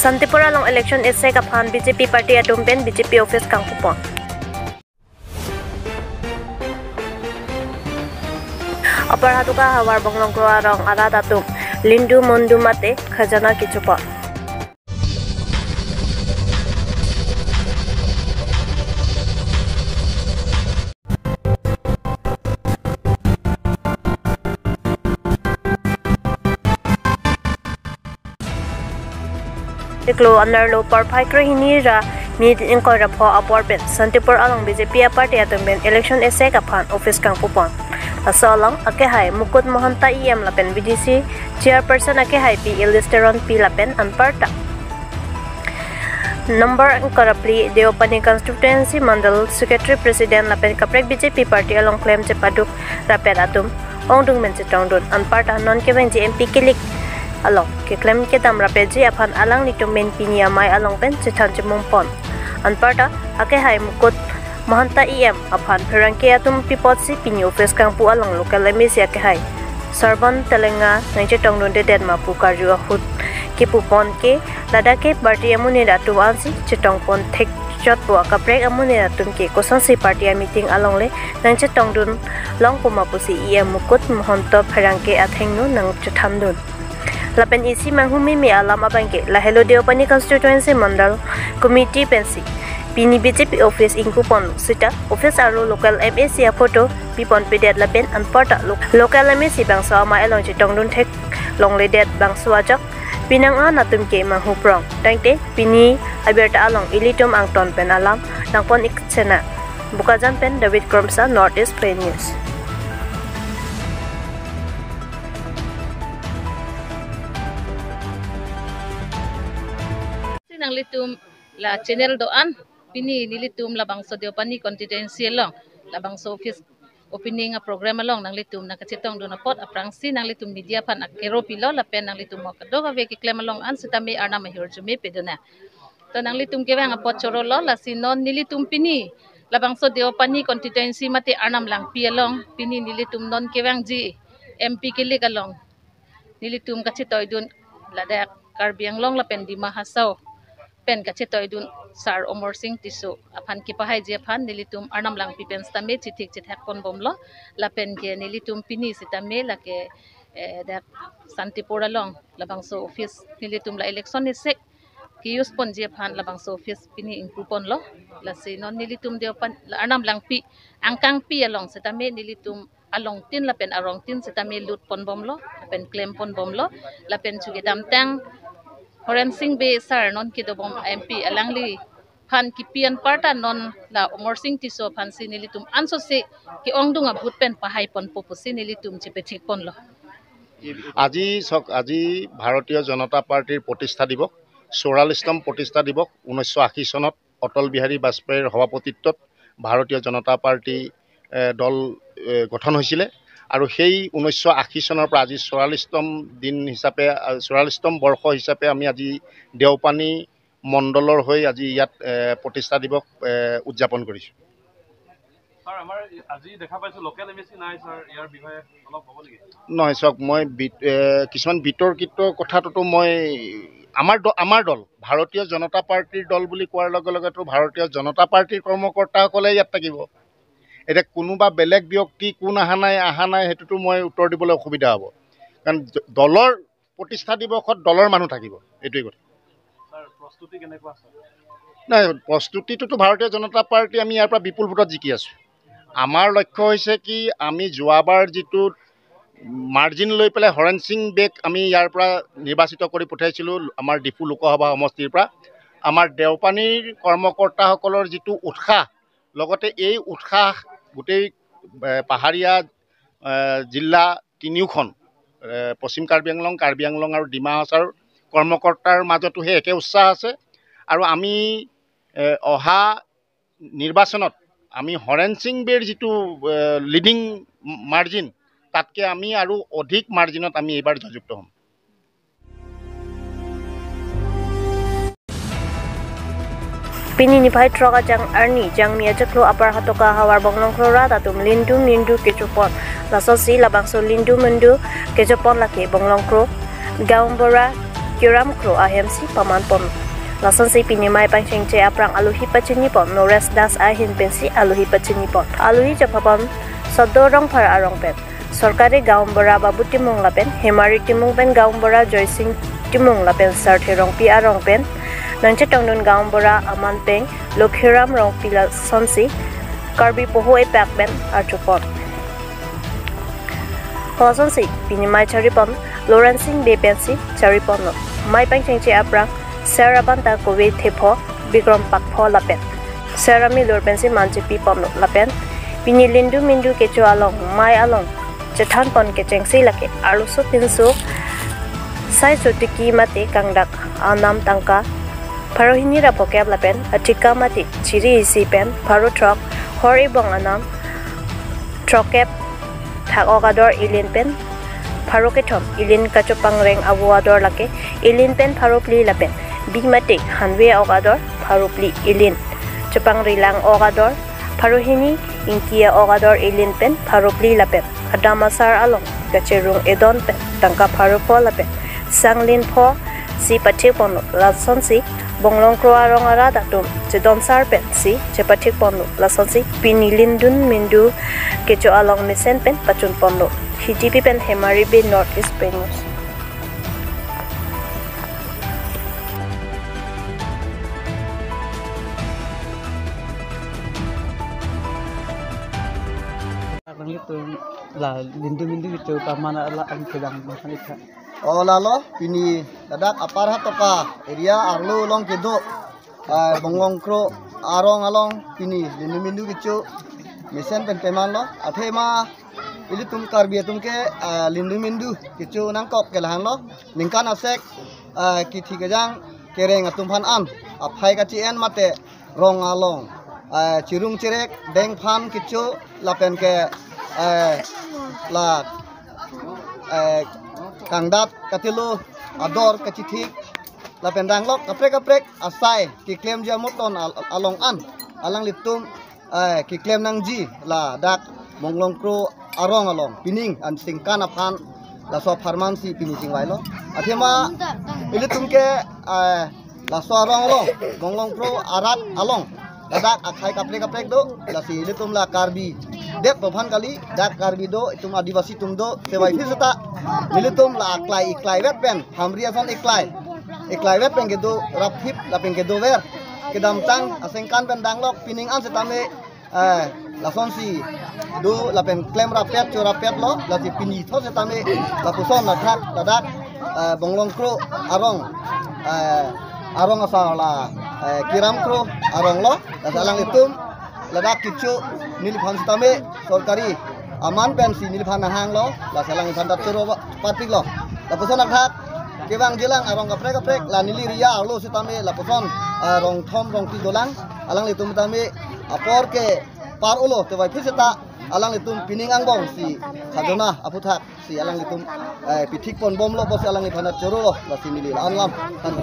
Santipura long election essay kaphan BJP party atumpen BJP office kangpupon. Apar hatuka hawar bonglong kroa rong arat atum lindu mondu mate khajana kichupa. Klo under low par paikra hinira mid in koi rapho apor pen Santipur along BJP party atumben election essay kaphan office kangpupon. Asalang ake hai Mukut Mohanta EM lapen BDC chairperson ake hai P Ilisteron P lapen anparta. Number Karapli Deopani constituency mandal secretary president lapen kaprek BJP party along claim cepaduk rapet atum ongdung mencetongdun anparta non kewen MP kilik along ke claim ke dam rapeji aphan alang nitu men pinia mai along pen cethan chemumpon anparta ake hai Mukut Mohanta EM aphan pherangke atum pipotsi pini office kangpu along local MSC ake hai Sarban Telenga nangche tongdun de den mapu karju ahut ke pupon ke ladake party amune ratu ansi chetongpon thek chotpo kaprek amune ratum ke kosansi party meeting along le nangche tongdun long pumapusi EM Mukut Mohanta pherangke athengnu nang chethamdun lapen isi manghumi mi alam abangke lahelo Deopani constituency mandal committee pensi Pini BJP office ingkupon sita office aru local MSC photo pipon pedet lapen anparta local MSC bangsa ma elong chitongdun thek longle det bangsa ajak pinang natum ke mahu prong tangte pini aberta along ilitum angton pen alam nangpon ikchena bukajan pen David Kromsa Northeast Play News. Sinang litum la channel doan Pini nilitum labang so Deopani constituency long labang so office opening a program along nang litum nakachitong do na pot aprangsi nang litum media pan akero pilo lapen nang litum mo kadoga ve ki claim along an sitami arna mahir jumi pedona to nang litum kewang apot chorolo la sinon nilitum pini labang so Deopani constituency mate arnam lang pi along pini nilitum non kewang ji MP kilik along nilitum kachitoy dun ladak Karbiang long lapen di Mahasao pen kachitoy dun Sar Omor Singh Tiso aphan kipahay je aphan nilitum arnam lang pipen stame chithik chithak kon bomlo lapen ke nilitum pini sitame lake dak Santipura long labang so office nilitum la election ni sek kius pon je aphan labang so office pini ingkupon lo la sinon nilitum Deopan arnam lang pi angkang pi along sitame nilitum along tin lapen arong tin sitame lut pon bomlo lapen claim pon bomlo lapen chugedam tang Horen Singh be sar non kidobom MP alangli phan kipian parta non la Omor Singh Tiso phan sinilitum anso se ki ongdunga bhutpen pahai pon popusi nilitum chepethik pon lo আজি ভাৰতীয় জনতা পাৰ্টিৰ প্ৰতিষ্ঠা দিৱস 44তম প্ৰতিষ্ঠা দিৱস 1980 চনত অটল বিহাৰী বাজপেয়ীৰ সভাপতিত্বত ভাৰতীয় জনতা পাৰ্টি দল গঠন হৈছিল আৰু সেই 1980 চনৰ পৰা আজি 44তম দিন হিচাপে 44তম বৰ্ষ হিচাপে আমি আজি দেওপানী মণ্ডলৰ হৈ আজি ইয়াত প্ৰতিষ্ঠা দিৱস উদযাপন কৰিছো। স্যাৰ আমাৰ আজি দেখা পাইছো লোকেল এমএসি নাই স্যাৰ ইয়াৰ বিষয়ে অলপ ক'ব নেকি? নহয় চক মই কিছুমান বিতৰ্কিত কথাটো মই আমাৰ দল ভাৰতীয় জনতা পাৰ্টিৰ দল বুলি কোৱাৰ লগে লগে তো ভাৰতীয় জনতা পাৰ্টিৰ কৰ্মকৰ্তাসকলে ইয়াত থাকিব এটা কোনোবা বেলেগ ব্যক্তি কোন আহা নাই হেতুটো মই উত্তৰ দিবলৈ অসুবিধা হ'ব কাৰণ দলৰ প্ৰতিষ্ঠা দিৱসত দলৰ মানুহ থাকিব এটোই কথা। স্যাৰ প্ৰস্তুতি কেনেকুৱা আছে? নাই প্ৰস্তুতিটো ভাৰতীয় জনতা পাৰ্টি আমি ইয়াৰ পৰা বিপুল ভোটত জিকি আছো। আমাৰ লক্ষ্য হৈছে কি আমি যোৱাবাৰ যিটো মাৰ্জিন লৈ পেলাই হৰেন সিং বেক আমি ইয়াৰ পৰা নিৰ্বাচিত কৰি পঠাইছিলোঁ আমাৰ ডিফু লোকসভা সমষ্টিৰ পৰা আমাৰ দেওপানীৰ কৰ্মকৰ্তাসকলৰ যিটো উৎসাহ লগতে এই উৎসাহ গোটেই পাহাৰীয়া জিলা তিনিওখন পশ্চিম কাৰ্বি আংলং আৰু ডিমা হাছাওৰ কৰ্মকৰ্তাৰ মাজতো সেই একে উৎসাহ আছে আৰু আমি অহা নিৰ্বাচনত আমি হৰেন সিং বেৰ যিটো লিডিং মাৰ্জিন তাতকে আমি আৰু অধিক মাৰ্জিনত আমি এইবাৰ জয়যুক্ত হ'ম। Pini ni pai troka jang arni jang mia jaklo apar hatoka hawar bonglong klora datum lindu kechopon laso si labang so lindu mendu kechopon laki bonglong kro gaumbora Kiram Kro ahem si paman pon lason si pinimai pangcheng che aprang aluhi pachini pon Nores Das ahin pensi aluhi pachini pon aluhi japapon sodorong phar arong pen Sorkari gaum bora babu timung lapen Hemari timung pen gaum bora Joysing timung lapen Sarthi rong pi arong pen nangche tongnun gaum bora aman peng Lokhiram rong pi la sonsi Karbi poho e pak ben archupon Sonsi pinimai charipon Lawrencing Bay pensi charipon no mai pangcheng che aprang Sarabanta kowe thepo Bikram pakpho lapen Sarami lor pensi manchi pi pom no lapen pini lindu mindu kecho along mai along Chethan pon ke chengsi lake alusu pinsu sai sotiki mate kangdak anam tangka Parohini ra pokep lapen atika mate chiri isi pen paro truck hori bong anam trokep thak ogador ilin pen paro ke thom ilin kachopang reng abuador lake ilin pen pharopli lapen bimate hanwe ogador pharopli ilin chopang rilang ogador Parohini inkia ogador ilin pen pharopli lapen Adamasar along gacherung edon pen tangka pharopo lapen sanglin pho si pathik pon lason si bonglong kro arong ara datum chedon sar pen si chepathik pon lason si pinilin dun mindu kecho along misen pen pachun pon HTP pen Hemari Bay North East News Itu lah lindu-lindu itu pamana lah ang kedang makan itu. Oh lalo pini dadak aparha toka area arlo long kedo bongong kro arong along pini lindu-lindu gitu mesen pen peman lo athema ili tum karbi tum ke lindu-lindu gitu nangkop ke lahan lo ningkan asek kiti kejang kereng atum phan an aphai kacien mate rong along cirung cirek deng phan gitu lapen ke la kangdat katilu ador kacithik la pendang lok kaprek asai ki claim jamuton along an alang litum ki claim nang ji la dak monglong kro arong along pining an singkan aphan la so pharmancy pini singwai lo athema ilitum ke la so arong lo monglong kro arat along dak akhai kaprek do la si ilitum la karbi dek bophan kali dak karbi do itum adivasi tum do sewai fisata militum la iklai wet pen hamria son iklai wet pen gedo raphip la pen gedo wer kedam tang asengkan pen danglok pining an setame la son si do la pen klem rapet chorapet lo la si pini tho setame la puson la thak la dak bonglong kro arong asa la kiram kro arong lo la salang itum ladak kicu niliphan setame sorkari aman pensi niliphan hang lo la salangiphan dat choro patik lo la puson akhak kebang jelang arong kaprek la nili ria lo setame la puson rong thom rong ti dolang alang litum tame apor ke par ulo te wai piseta alang litum pining angbong si sajona aputhak si alang litum pitik pon bom lo bos alang liphan dat choro lo la si nili anlam tan